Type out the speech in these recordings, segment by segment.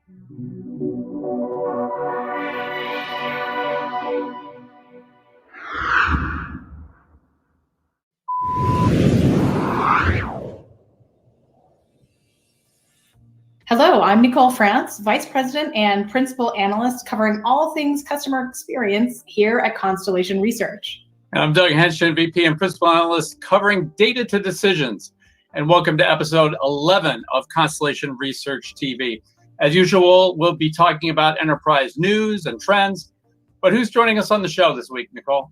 Hello, I'm Nicole France, Vice President and Principal Analyst covering all things customer experience here at Constellation Research. And I'm Doug Henshin, VP and Principal Analyst covering data to decisions. And welcome to episode 11 of Constellation Research TV. As usual, we'll be talking about enterprise news and trends. But who's joining us on the show this week, Nicole?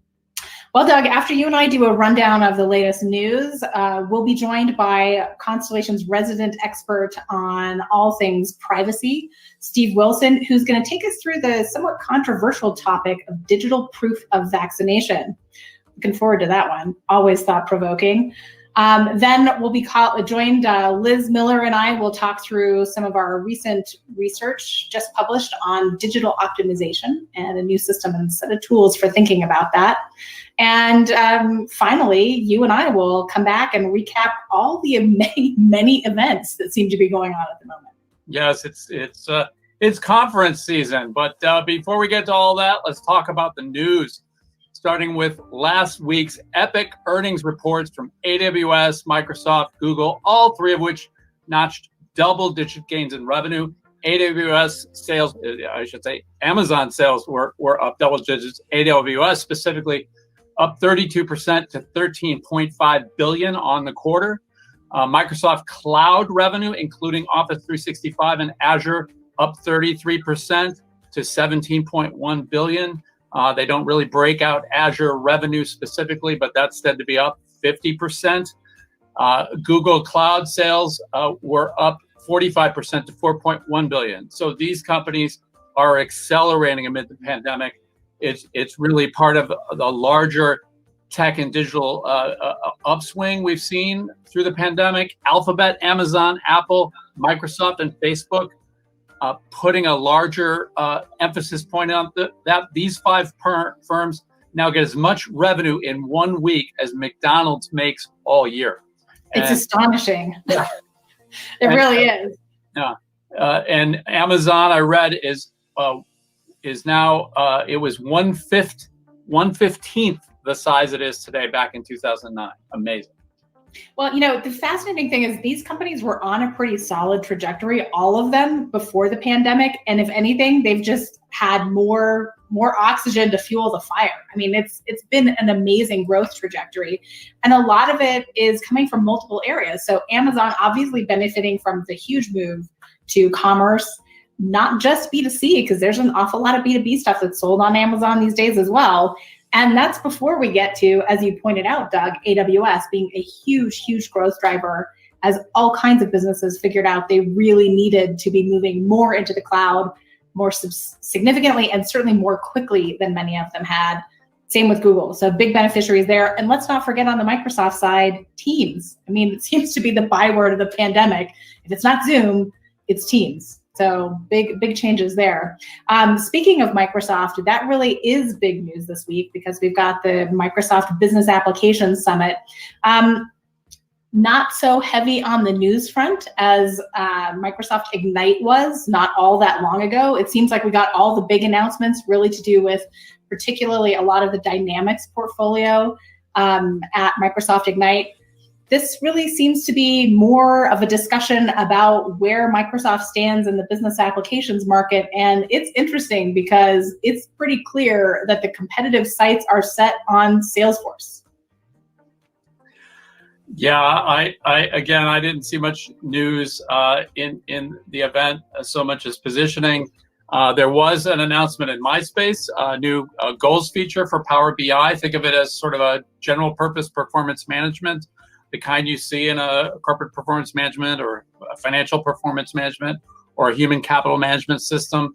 Well, Doug, after you and I do a rundown of the latest news, we'll be joined by Constellation's resident expert on all things privacy, Steve Wilson, who's going to take us through the somewhat controversial topic of digital proof of vaccination. Looking forward to that one. Always thought-provoking. Then we'll be joined, Liz Miller and I will talk through some of our recent research just published on digital optimization and a new system and set of tools for thinking about that. And finally, you and I will come back and recap all the many events that seem to be going on at the moment. Yes, it's conference season. But before we get to all that, let's talk about the news. Starting with last week's epic earnings reports from AWS, Microsoft, Google, all three of which notched double-digit gains in revenue. AWS sales, I should say, Amazon sales were up double digits. AWS specifically up 32% to $13.5 billion on the quarter. Microsoft Cloud revenue, including Office 365 and Azure, up 33% to $17.1 billion. They don't really break out Azure revenue specifically, but that's said to be up 50%. Google Cloud sales were up 45% to $4.1 billion. So these companies are accelerating amid the pandemic. It's really part of the larger tech and digital upswing we've seen through the pandemic. Alphabet, Amazon, Apple, Microsoft, and Facebook putting a larger emphasis point on that these five firms now get as much revenue in 1 week as McDonald's makes all year. It's astonishing. Yeah. It really is. Yeah. And Amazon, I read, is now it was 1/15th the size it is today back in 2009. Amazing. Well, the fascinating thing is these companies were on a pretty solid trajectory, all of them, before the pandemic. And if anything, they've just had more oxygen to fuel the fire. I mean, it's been an amazing growth trajectory. And a lot of it is coming from multiple areas. So Amazon obviously benefiting from the huge move to commerce, not just B2C, because there's an awful lot of B2B stuff that's sold on Amazon these days as well. And that's before we get to, as you pointed out, Doug, AWS being a huge growth driver as all kinds of businesses figured out they really needed to be moving more into the cloud, more significantly and certainly more quickly than many of them had. Same with Google. So big beneficiaries there. And let's not forget on the Microsoft side, Teams. I mean, it seems to be the byword of the pandemic. If it's not Zoom, it's Teams. So big changes there. Speaking of Microsoft, that really is big news this week because we've got the Microsoft Business Applications Summit. Not so heavy on the news front as Microsoft Ignite was not all that long ago. It seems like we got all the big announcements really to do with particularly a lot of the Dynamics portfolio at Microsoft Ignite. This really seems to be more of a discussion about where Microsoft stands in the business applications market. And it's interesting because it's pretty clear that the competitive sights are set on Salesforce. Yeah, I didn't see much news in the event so much as positioning. There was an announcement in MySpace, a new goals feature for Power BI. Think of it as sort of a general purpose performance management, the kind you see in a corporate performance management or a financial performance management or a human capital management system.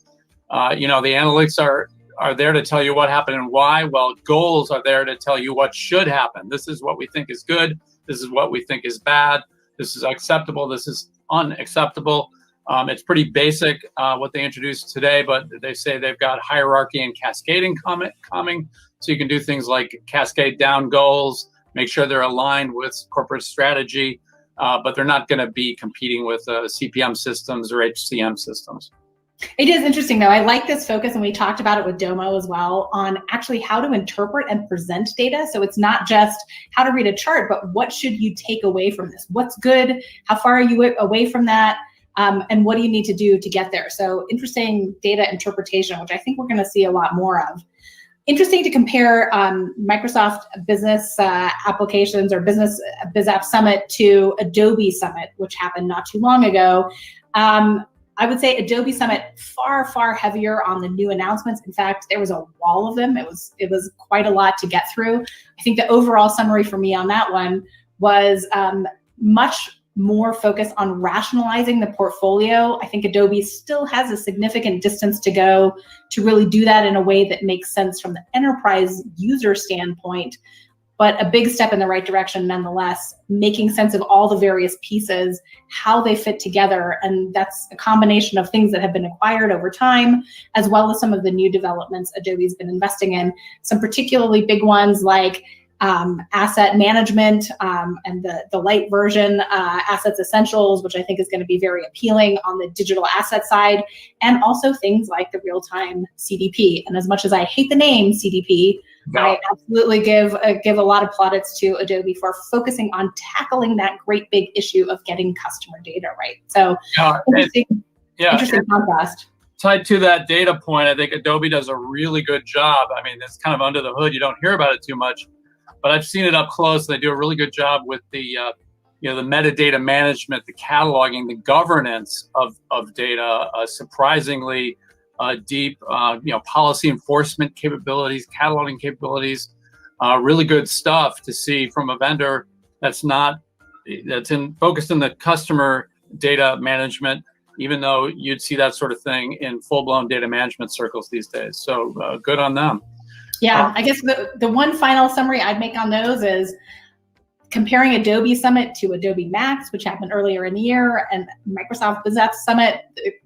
The analytics are there to tell you what happened and why. Well, goals are there to tell you what should happen. This is what we think is good. This is what we think is bad. This is acceptable. This is unacceptable. It's pretty basic what they introduced today, but they say they've got hierarchy and cascading coming. So you can do things like cascade down goals, make sure they're aligned with corporate strategy, but they're not going to be competing with CPM systems or HCM systems. It is interesting, though. I like this focus, and we talked about it with Domo as well, on actually how to interpret and present data. So it's not just how to read a chart, but what should you take away from this? What's good? How far are you away from that? And what do you need to do to get there? So interesting data interpretation, which I think we're going to see a lot more of. Interesting to compare Microsoft Business Applications or Business BizApp Summit to Adobe Summit, which happened not too long ago. I would say Adobe Summit far, far heavier on the new announcements. In fact, there was a wall of them. It was quite a lot to get through. I think the overall summary for me on that one was much more focused on rationalizing the portfolio. I think Adobe still has a significant distance to go to really do that in a way that makes sense from the enterprise user standpoint, but a big step in the right direction nonetheless, making sense of all the various pieces, how they fit together. And that's a combination of things that have been acquired over time, as well as some of the new developments Adobe's been investing in. Some particularly big ones like asset management and the light version, Assets Essentials, which I think is going to be very appealing on the digital asset side, and also things like the real-time CDP. And as much as I hate the name CDP, I absolutely give a lot of plaudits to Adobe for focusing on tackling that great big issue of getting customer data right. So interesting contrast. Tied to that data point, I think Adobe does a really good job. I mean, it's kind of under the hood. You don't hear about it too much, but I've seen it up close. They do a really good job with the the metadata management, the cataloging, the governance of data. Surprisingly deep, policy enforcement capabilities, cataloging capabilities. Really good stuff to see from a vendor that's focused in the customer data management, even though you'd see that sort of thing in full-blown data management circles these days. So good on them. Yeah, I guess the one final summary I'd make on those is comparing Adobe Summit to Adobe Max, which happened earlier in the year, and Microsoft BizApp Summit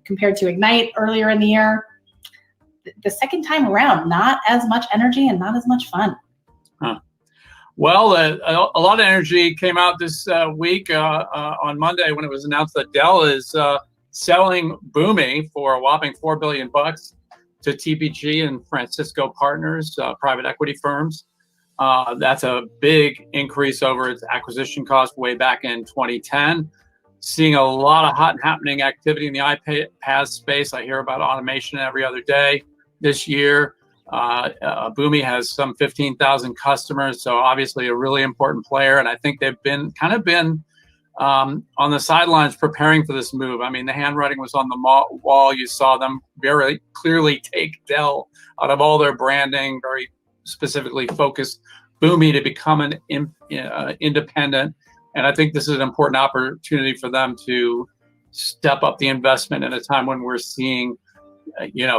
compared to Ignite earlier in the year. The second time around, not as much energy and not as much fun. Huh. Well, a lot of energy came out this week on Monday when it was announced that Dell is selling Boomi for a whopping $4 billion to TPG and Francisco Partners, private equity firms. That's a big increase over its acquisition cost way back in 2010. Seeing a lot of hot and happening activity in the iPaaS space. I hear about automation every other day this year. Boomi has some 15,000 customers, so obviously a really important player. And I think they've been on the sidelines preparing for this move. I mean, the handwriting was on the wall. You saw them very clearly take Dell out of all their branding, very specifically focused Boomi to become an independent. And I think this is an important opportunity for them to step up the investment in a time when we're seeing,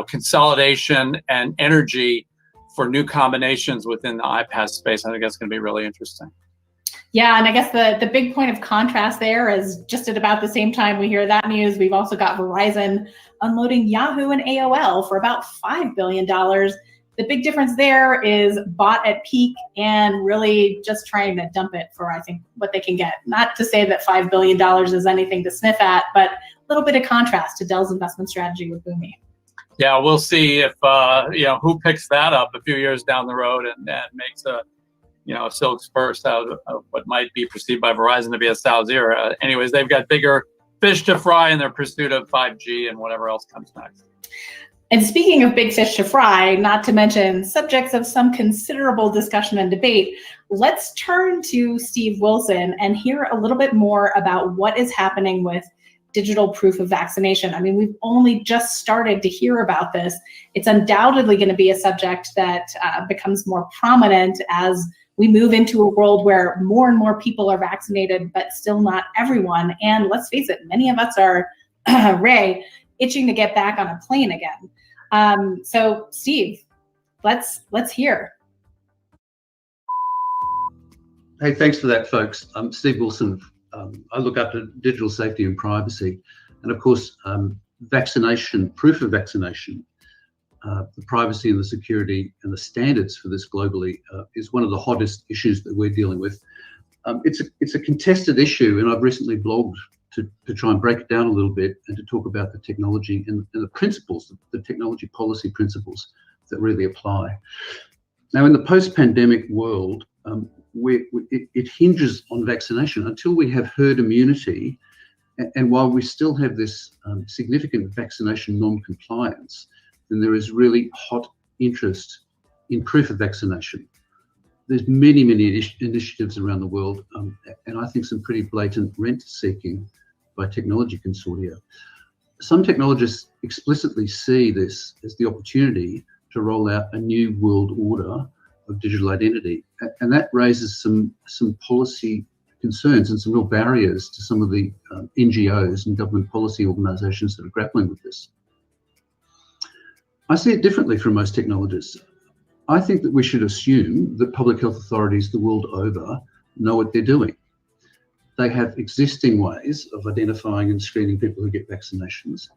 consolidation and energy for new combinations within the iPaaS space. I think that's going to be really interesting. Yeah, and I guess the big point of contrast there is just at about the same time we hear that news, we've also got Verizon unloading Yahoo and AOL for about $5 billion. The big difference there is bought at peak and really just trying to dump it for, I think, what they can get. Not to say that $5 billion is anything to sniff at, but a little bit of contrast to Dell's investment strategy with Boomi. Yeah, we'll see if, who picks that up a few years down the road and makes a silk's purse out of what might be perceived by Verizon to be a sow's ear. Anyways, they've got bigger fish to fry in their pursuit of 5G and whatever else comes next. And speaking of big fish to fry, not to mention subjects of some considerable discussion and debate, let's turn to Steve Wilson and hear a little bit more about what is happening with digital proof of vaccination. I mean, we've only just started to hear about this. It's undoubtedly going to be a subject that becomes more prominent as we move into a world where more and more people are vaccinated, but still not everyone. And let's face it, many of us are, Ray, itching to get back on a plane again. So Steve, let's hear. Hey, thanks for that, folks. I'm Steve Wilson. I look after digital safety and privacy. And of course, vaccination, proof of vaccination, the privacy and the security and the standards for this globally is one of the hottest issues that we're dealing with. It's a contested issue, and I've recently blogged to try and break it down a little bit and to talk about the technology and the principles, the technology policy principles that really apply. Now, in the post-pandemic world, it hinges on vaccination. Until we have herd immunity, and while we still have this significant vaccination non-compliance, then there is really hot interest in proof of vaccination. There's many initiatives around the world, and I think some pretty blatant rent-seeking by technology consortia. Some technologists explicitly see this as the opportunity to roll out a new world order of digital identity, and that raises some policy concerns and some real barriers to some of the NGOs and government policy organisations that are grappling with this. I see it differently from most technologists. I think that we should assume that public health authorities the world over know what they're doing. They have existing ways of identifying and screening people who get vaccinations.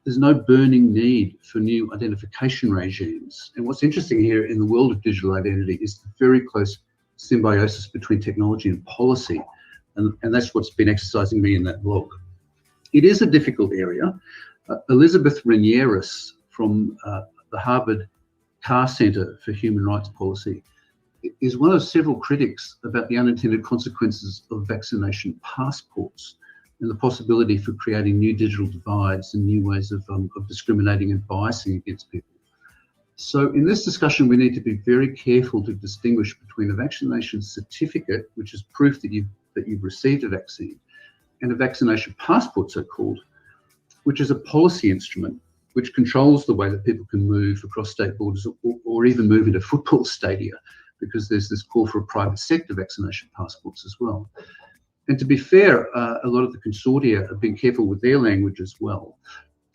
There's no burning need for new identification regimes. And what's interesting here in the world of digital identity is the very close symbiosis between technology and policy. And that's what's been exercising me in that blog. It is a difficult area. Elizabeth Renieris from the Harvard Carr Center for Human Rights Policy is one of several critics about the unintended consequences of vaccination passports and the possibility for creating new digital divides and new ways of discriminating and biasing against people. So in this discussion, we need to be very careful to distinguish between a vaccination certificate, which is proof that you've received a vaccine, and a vaccination passport, so-called, which is a policy instrument which controls the way that people can move across state borders or even move into football stadia, because there's this call for a private sector vaccination passports as well. And to be fair, a lot of the consortia have been careful with their language as well,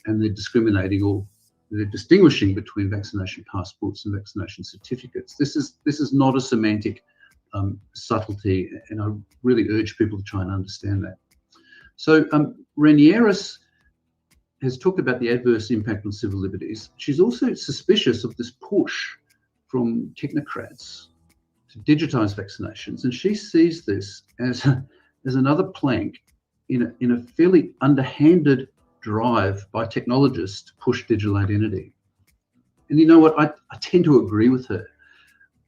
and they're discriminating or they're distinguishing between vaccination passports and vaccination certificates. This is not a semantic subtlety, and I really urge people to try and understand that. So Renieris has talked about the adverse impact on civil liberties. She's also suspicious of this push from technocrats to digitise vaccinations, and she sees this as another plank in a fairly underhanded drive by technologists to push digital identity. And you know what? I tend to agree with her.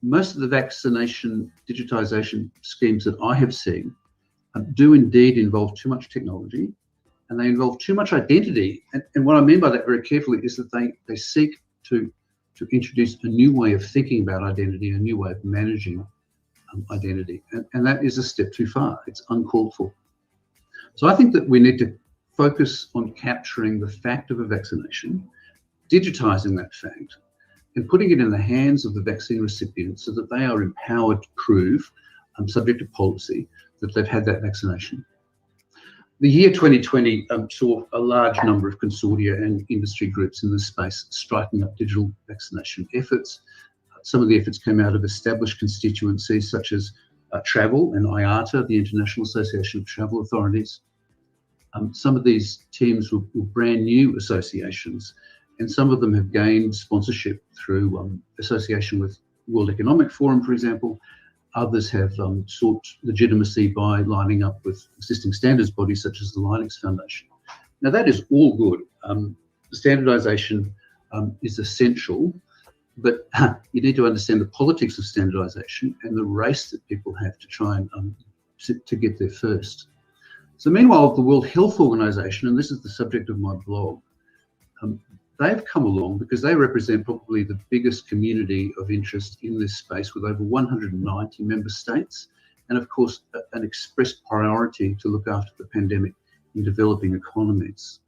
Most of the vaccination digitisation schemes that I have seen do indeed involve too much technology, and they involve too much identity. And what I mean by that very carefully is that they seek to introduce a new way of thinking about identity, a new way of managing identity. And that is a step too far. It's uncalled for. So I think that we need to focus on capturing the fact of a vaccination, digitising that fact, and putting it in the hands of the vaccine recipients so that they are empowered to prove, subject to policy, that they've had that vaccination. The year 2020 saw a large number of consortia and industry groups in this space striking up digital vaccination efforts. Some of the efforts came out of established constituencies such as travel and IATA, the International Association of Travel Authorities. Some of these teams were brand new associations, and some of them have gained sponsorship through association with World Economic Forum, for example. Others have sought legitimacy by lining up with existing standards bodies such as the Linux Foundation. Now that is all good. Standardisation is essential, but you need to understand the politics of standardisation and the race that people have to try and to get there first. So meanwhile, the World Health Organization, and this is the subject of my blog, they've come along because they represent probably the biggest community of interest in this space with over 190 member states, and of course, an express priority to look after the pandemic in developing economies.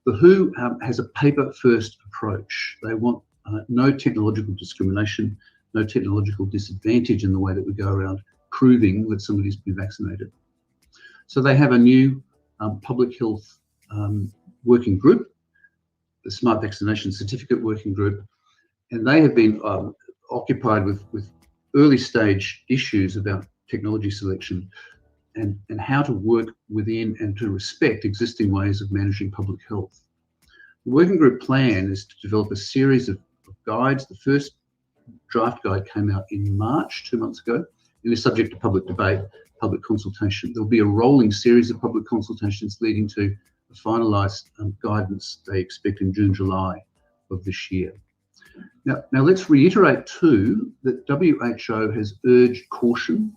The WHO has a paper-first approach. They want no technological discrimination, no technological disadvantage in the way that we go around proving that somebody's been vaccinated. So they have a new public health working group, the Smart Vaccination Certificate Working Group, and they have been occupied with early stage issues about technology selection and how to work within and to respect existing ways of managing public health. The working group plan is to develop a series of guides. The first draft guide came out in March, 2 months ago, and is subject to public debate, public consultation. There'll be a rolling series of public consultations leading to a finalised guidance they expect in June, July of this year. Now let's reiterate too that WHO has urged caution,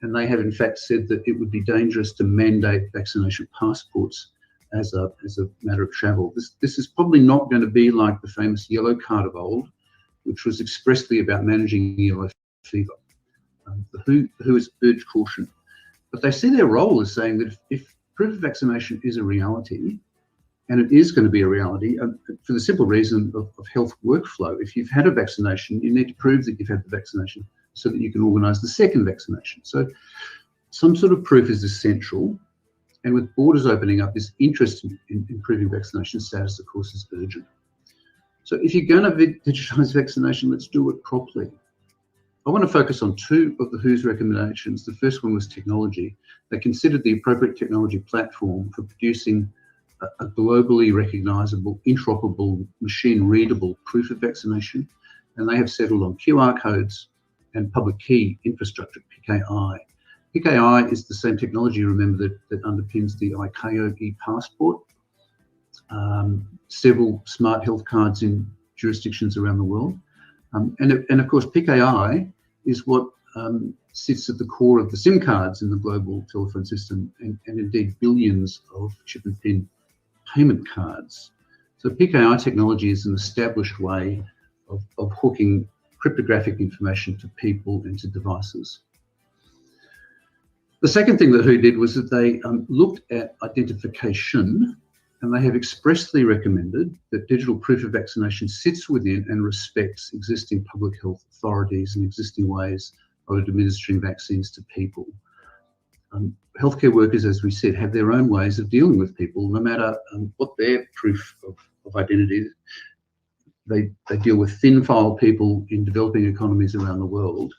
and they have in fact said that it would be dangerous to mandate vaccination passports as a matter of travel. This is probably not going to be like the famous yellow card of old, which was expressly about managing yellow fever. The WHO has urged caution, but they see their role as saying that if proof of vaccination is a reality, and it is going to be a reality for the simple reason of health workflow. If you've had a vaccination, you need to prove that you've had the vaccination so that you can organise the second vaccination. So some sort of proof is essential. And with borders opening up, this interest in improving vaccination status, of course, is urgent. So if you're going to digitise vaccination, let's do it properly. I want to focus on two of the WHO's recommendations. The first one was technology. They considered the appropriate technology platform for producing a globally recognisable, interoperable, machine-readable proof of vaccination, and they have settled on QR codes and public key infrastructure, PKI. PKI is the same technology, remember, that underpins the ICAO e-passport, several smart health cards in jurisdictions around the world. And of course, PKI is what sits at the core of the SIM cards in the global telephone system, and indeed billions of chip and PIN payment cards. So PKI technology is an established way of hooking cryptographic information to people and to devices. The second thing that WHO did was that they looked at identification, and they have expressly recommended that digital proof of vaccination sits within and respects existing public health authorities and existing ways of administering vaccines to people. Healthcare workers, as we said, have their own ways of dealing with people, no matter what their proof of identity is. They deal with thin file people in developing economies around the world,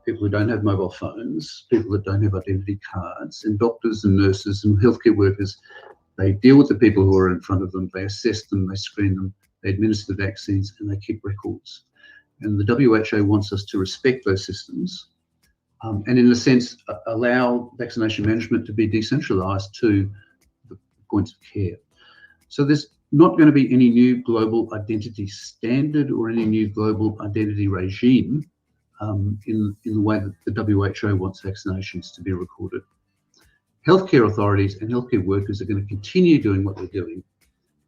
people who don't have mobile phones, people that don't have identity cards, and doctors and nurses and healthcare workers. They deal with the people who are in front of them, they assess them, they screen them, they administer the vaccines, and they keep records. And the WHO wants us to respect those systems and in a sense allow vaccination management to be decentralised to the points of care. So there's not going to be any new global identity standard or any new global identity regime in the way that the WHO wants vaccinations to be recorded. Healthcare authorities and healthcare workers are going to continue doing what they're doing,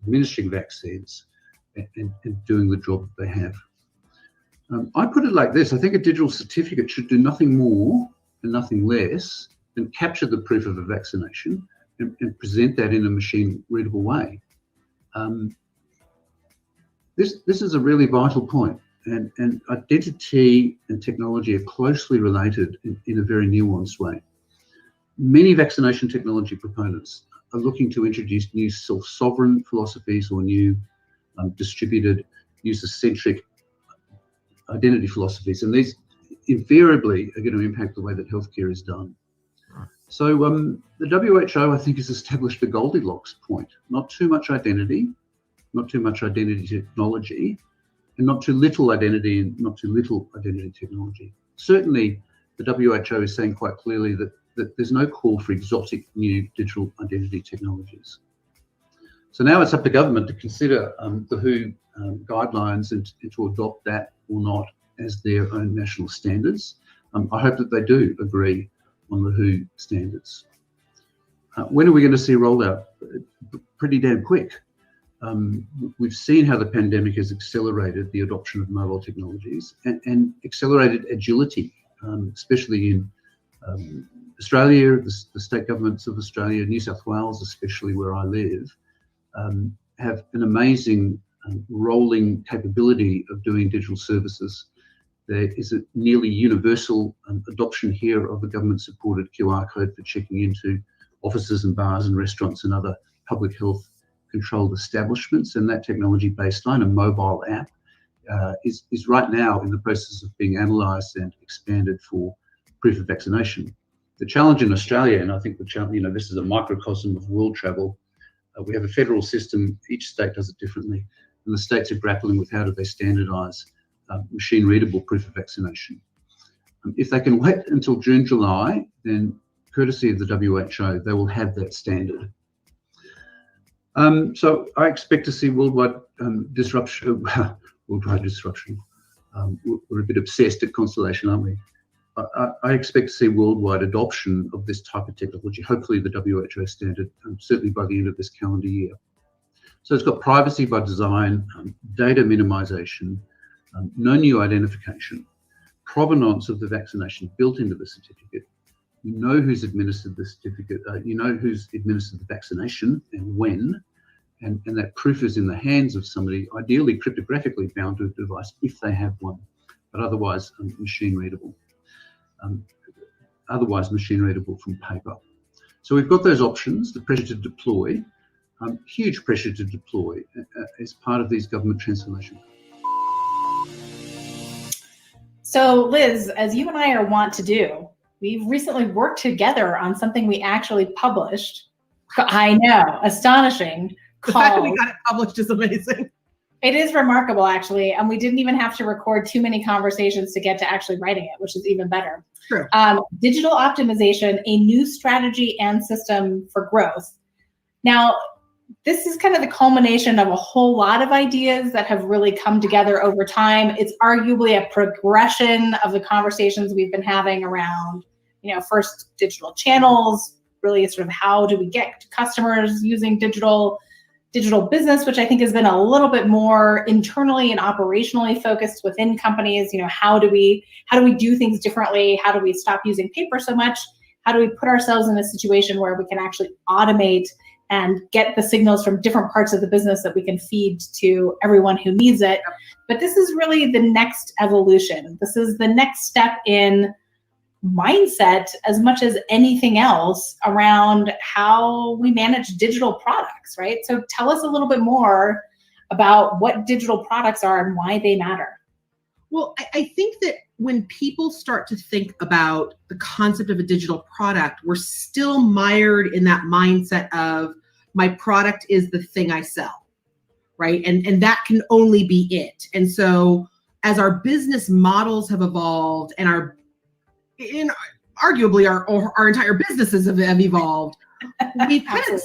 administering vaccines and doing the job that they have. I put it like this: I think a digital certificate should do nothing more and nothing less than capture the proof of a vaccination and present that in a machine-readable way. This is a really vital point, and identity and technology are closely related in a very nuanced way. Many vaccination technology proponents are looking to introduce new self-sovereign philosophies or new distributed, user-centric identity philosophies, and these invariably are going to impact the way that healthcare is done. So the WHO, I think, has established a Goldilocks point: not too much identity, not too much identity technology, and not too little identity and not too little identity technology. Certainly, the WHO is saying quite clearly that there's no call for exotic new digital identity technologies. So now it's up to government to consider the WHO guidelines and to adopt that or not as their own national standards. I hope that they do agree on the WHO standards. When are we going to see rollout? Pretty damn quick. We've seen how the pandemic has accelerated the adoption of mobile technologies and accelerated agility, especially in Australia, the state governments of Australia, New South Wales, especially where I live, have an amazing rolling capability of doing digital services. There is a nearly universal adoption here of the government-supported QR code for checking into offices and bars and restaurants and other public health controlled establishments, and that technology baseline, a mobile app, is right now in the process of being analysed and expanded for proof of vaccination. The challenge in Australia, and I think the challenge, this is a microcosm of world travel. We have a federal system, each state does it differently, and the states are grappling with how do they standardise machine-readable proof of vaccination. If they can wait until June, July, then courtesy of the WHO, they will have that standard. So I expect to see worldwide disruption. Worldwide disruption. We're a bit obsessed at Constellation, aren't we? I expect to see worldwide adoption of this type of technology, hopefully the WHO standard, certainly by the end of this calendar year. So it's got privacy by design, data minimization, no new identification, provenance of the vaccination built into the certificate. You know who's administered the certificate, you know who's administered the vaccination and when, and that proof is in the hands of somebody, ideally cryptographically bound to a device if they have one, but otherwise machine readable. Otherwise machine readable from paper. So we've got those options, the pressure to deploy, huge pressure to deploy as part of these government transformation. So Liz, as you and I are wont to do, we've recently worked together on something we actually published. I know, astonishing. The fact that we got it published is amazing. It is remarkable, actually, and we didn't even have to record too many conversations to get to actually writing it, which is even better. True. Digital optimization, a new strategy and system for growth. Now, this is kind of the culmination of a whole lot of ideas that have really come together over time. It's arguably a progression of the conversations we've been having around, first digital channels, really sort of how do we get to customers using digital business, which I think has been a little bit more internally and operationally focused within companies. How do we do things differently? How do we stop using paper so much? How do we put ourselves in a situation where we can actually automate and get the signals from different parts of the business that we can feed to everyone who needs it? But this is really the next evolution. This is the next step in mindset as much as anything else around how we manage digital products, right? So tell us a little bit more about what digital products are and why they matter. Well, I think that when people start to think about the concept of a digital product, we're still mired in that mindset of my product is the thing I sell, right? And that can only be it. And so as our business models have evolved and arguably our entire businesses have evolved, we've kind of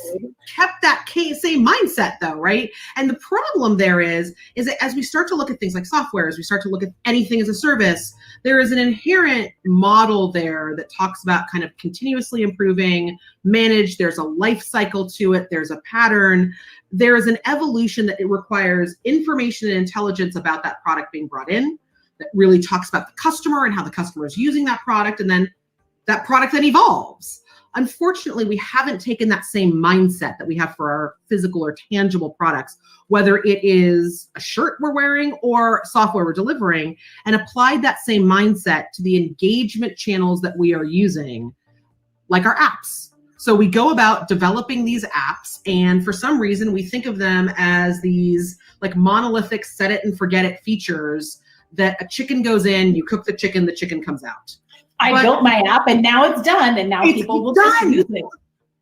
kept that same mindset though, right? And the problem there is that as we start to look at things like software, as we start to look at anything as a service, there is an inherent model there that talks about kind of continuously improving, manage, there's a life cycle to it, there's a pattern, there is an evolution that it requires information and intelligence about that product being brought in, that really talks about the customer and how the customer is using that product, and then that product then evolves. Unfortunately, we haven't taken that same mindset that we have for our physical or tangible products, whether it is a shirt we're wearing or software we're delivering, and applied that same mindset to the engagement channels that we are using, like our apps. So we go about developing these apps, and for some reason, we think of them as these like monolithic set it and forget it features that a chicken goes in, you cook the chicken comes out. I built my app and now it's done, and now people will just use it.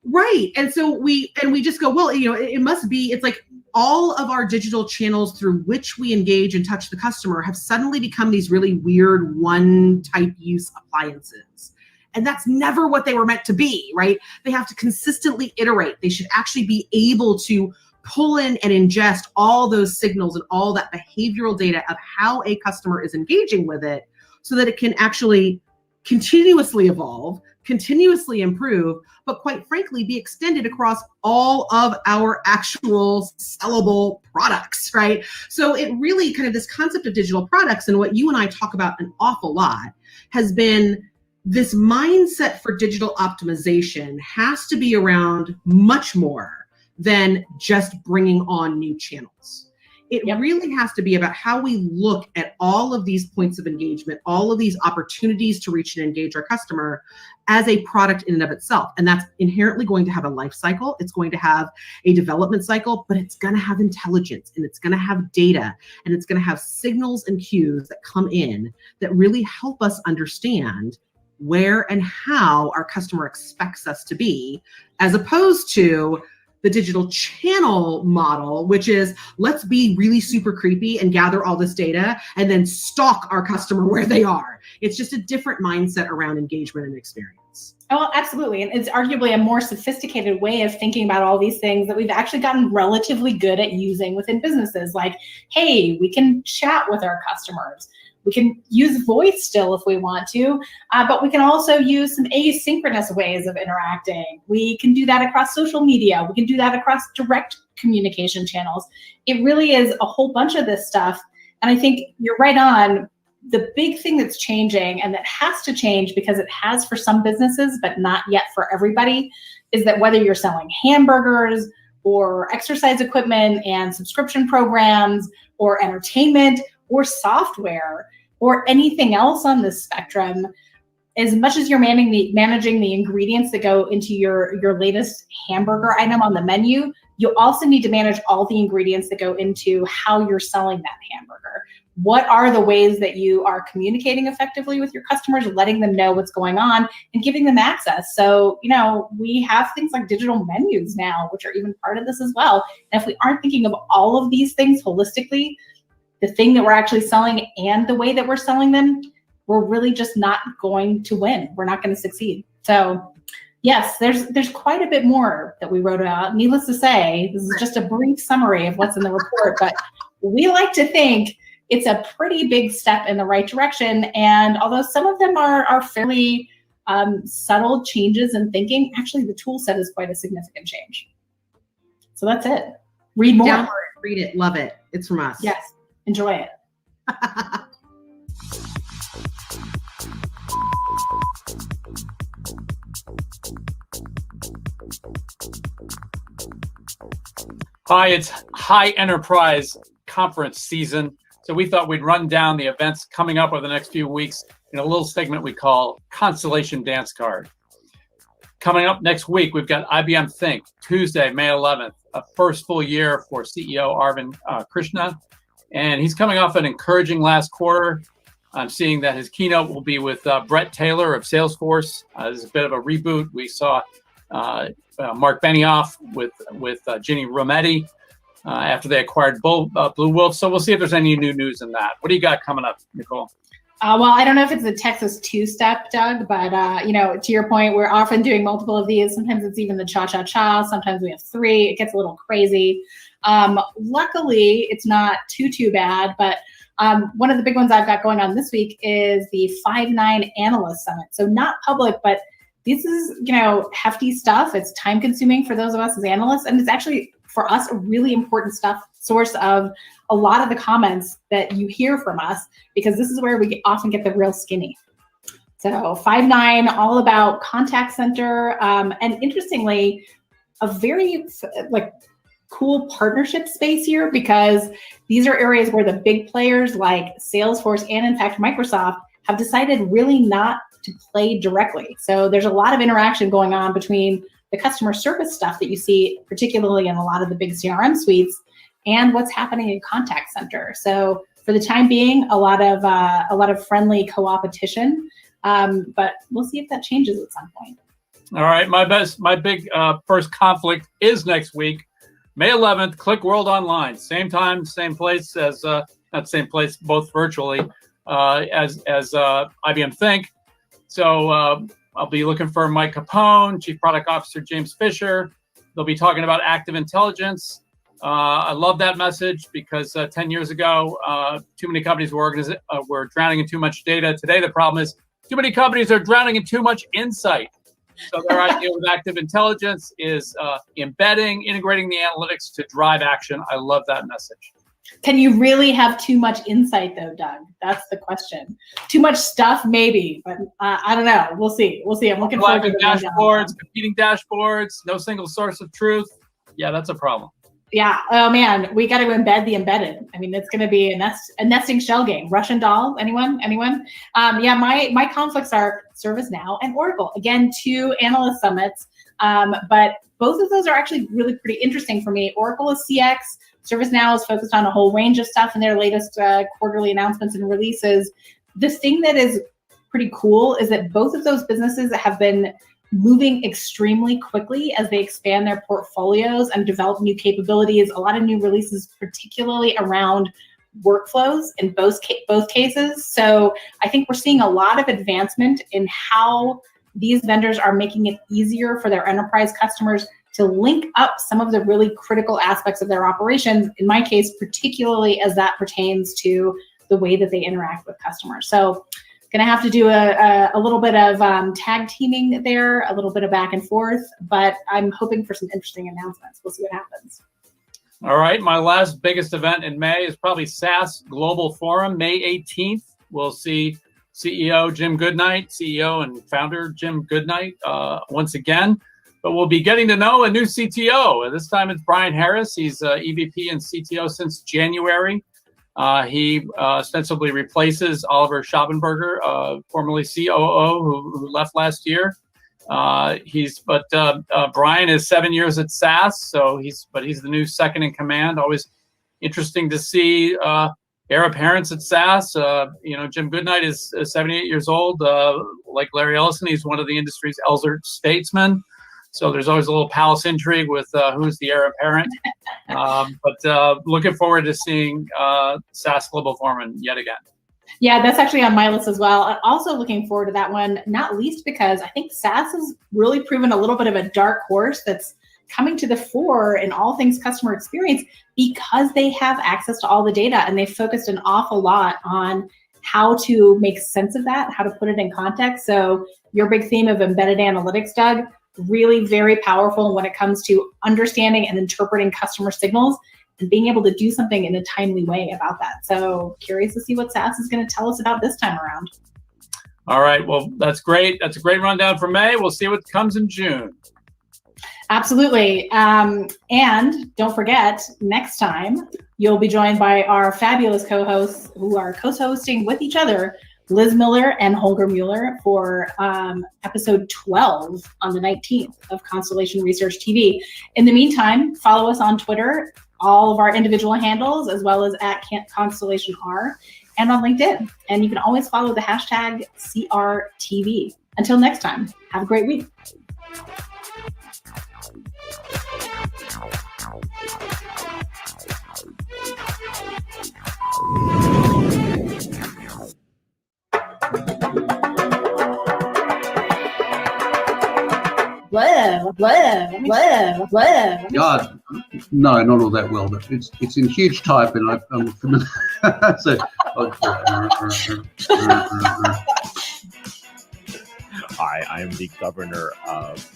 Right. And so we just go, well, it must be, it's like all of our digital channels through which we engage and touch the customer have suddenly become these really weird one type use appliances. And that's never what they were meant to be, right? They have to consistently iterate. They should actually be able to pull in and ingest all those signals and all that behavioral data of how a customer is engaging with it so that it can actually continuously evolve, continuously improve, but quite frankly, be extended across all of our actual sellable products, right? So it really kind of this concept of digital products, and what you and I talk about an awful lot, has been this mindset for digital optimization has to be around much more than just bringing on new channels. It really has to be about how we look at all of these points of engagement, all of these opportunities to reach and engage our customer as a product in and of itself. And that's inherently going to have a life cycle. It's going to have a development cycle, but it's going to have intelligence, and it's going to have data, and it's going to have signals and cues that come in that really help us understand where and how our customer expects us to be, as opposed to the digital channel model, which is let's be really super creepy and gather all this data and then stalk our customer where they are. It's just a different mindset around engagement and experience. Oh, absolutely. And it's arguably a more sophisticated way of thinking about all these things that we've actually gotten relatively good at using within businesses. Like, hey, we can chat with our customers. We can use voice still if we want to, but we can also use some asynchronous ways of interacting. We can do that across social media. We can do that across direct communication channels. It really is a whole bunch of this stuff. And I think you're right on. The big thing that's changing, and that has to change because it has for some businesses, but not yet for everybody, is that whether you're selling hamburgers or exercise equipment and subscription programs or entertainment or software or anything else on this spectrum, as much as you're managing the ingredients that go into your latest hamburger item on the menu, you also need to manage all the ingredients that go into how you're selling that hamburger. What are the ways that you are communicating effectively with your customers, letting them know what's going on and giving them access? So, we have things like digital menus now, which are even part of this as well. And if we aren't thinking of all of these things holistically, the thing that we're actually selling and the way that we're selling them, we're really just not going to win. We're not going to succeed. So yes, there's quite a bit more that we wrote about. Needless to say, this is just a brief summary of what's in the report, but we like to think it's a pretty big step in the right direction. And although some of them are fairly subtle changes in thinking, actually the tool set is quite a significant change. So that's it. Read more. Download it, read it, love it. It's from us. Yes, enjoy it. Hi, it's High Enterprise Conference season. So we thought we'd run down the events coming up over the next few weeks in a little segment we call Constellation Dance Card. Coming up next week, we've got IBM Think, Tuesday, May 11th, a first full year for CEO Arvind Krishna. And he's coming off an encouraging last quarter. I'm seeing that his keynote will be with Brett Taylor of Salesforce. This is a bit of a reboot. We saw Mark Benioff with Ginny Rometty after they acquired Blue Wolf. So we'll see if there's any new news in that. What do you got coming up, Nicole? Well, I don't know if it's a Texas two-step, Doug, but to your point, we're often doing multiple of these. Sometimes it's even the cha-cha-cha. Sometimes we have three. It gets a little crazy. Luckily, it's not too bad, but one of the big ones I've got going on this week is the 5.9 Analyst Summit. So not public, but this is, hefty stuff. It's time consuming for those of us as analysts. And it's actually, for us, a really important source of a lot of the comments that you hear from us, because this is where we often get the real skinny. So 5.9, all about contact center. And interestingly, a very cool partnership space here, because these are areas where the big players like Salesforce and in fact Microsoft have decided really not to play directly. So there's a lot of interaction going on between the customer service stuff that you see, particularly in a lot of the big CRM suites, and what's happening in contact center. So for the time being, a lot of friendly co-opetition, but we'll see if that changes at some point. All right, my big first conflict is next week. May 11th, Click World Online. Same time, same place as, not same place, both virtually, as IBM Think. So I'll be looking for Mike Capone, Chief Product Officer James Fisher. They'll be talking about active intelligence. I love that message because 10 years ago, too many companies were drowning in too much data. Today, the problem is too many companies are drowning in too much insight. So their idea with active intelligence is integrating the analytics to drive action. I love that message. Can you really have too much insight though, Doug? That's the question. Too much stuff, maybe, but I don't know. We'll see. I'm looking forward to dashboards, competing dashboards, no single source of truth. Yeah, that's a problem. Yeah. Oh man, we got to embed the embedded. I mean, it's going to be a nesting shell game. Russian doll. Anyone? Yeah. My conflicts are ServiceNow and Oracle. Again, 2 analyst summits, but both of those are actually really pretty interesting for me. Oracle is CX. ServiceNow is focused on a whole range of stuff in their latest quarterly announcements and releases. The thing that is pretty cool is that both of those businesses have been moving extremely quickly as they expand their portfolios and develop new capabilities, a lot of new releases, particularly around workflows in both cases. So I think we're seeing a lot of advancement in how these vendors are making it easier for their enterprise customers to link up some of the really critical aspects of their operations, in my case, particularly as that pertains to the way that they interact with customers. So gonna have to do a little bit of tag teaming there, a little bit of back and forth, but I'm hoping for some interesting announcements. We'll see what happens. All right, my last biggest event in May is probably SaaS Global Forum, May 18th. We'll see CEO Jim Goodnight, CEO and founder Jim Goodnight once again. But we'll be getting to know a new CTO. This time it's Brian Harris. He's EVP and CTO since January. He ostensibly replaces Oliver Schabenberger, formerly COO, who left last year. Brian is 7 years at SaaS, so he's the new second in command. Always interesting to see heir apparents at SaaS. Jim Goodnight is 78 years old. Like Larry Ellison, he's one of the industry's elder statesmen. So there's always a little palace intrigue with who's the heir apparent. But looking forward to seeing SaaS Global Forum yet again. Yeah, that's actually on my list as well. Also looking forward to that one, not least because I think SaaS has really proven a little bit of a dark horse that's coming to the fore in all things customer experience because they have access to all the data and they've focused an awful lot on how to make sense of that, how to put it in context. So your big theme of embedded analytics, Doug, really very powerful when it comes to understanding and interpreting customer signals and being able to do something in a timely way about that. So curious to see what SaaS is going to tell us about this time around. All right, well, that's great. That's a great rundown for May. We'll see what comes in June. Absolutely. And don't forget, next time, you'll be joined by our fabulous co-hosts who are co-hosting with each other, Liz Miller and Holger Mueller, for episode 12 on the 19th of Constellation Research TV. In the meantime, follow us on Twitter, all of our individual handles, as well as at ConstellationR, and on LinkedIn. And you can always follow the hashtag CRTV. Until next time, have a great week. God, no, not all that well, but it's in huge type, and I'm familiar. So, Hi, I am the governor of.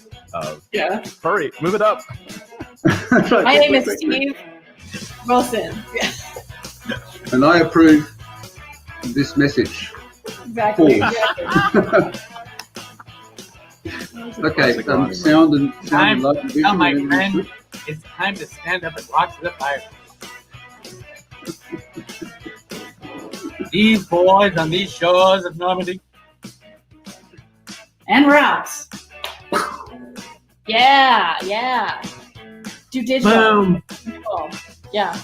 Yeah. Hurry, move it up. My name is Steve Wilson. And I approve this message. Exactly. Okay, sound and Time, light and vision. my friend, it's time to stand up and walk to the fire. These boys on these shores of Normandy. And we're out. Yeah. Do digital. Boom. Yeah.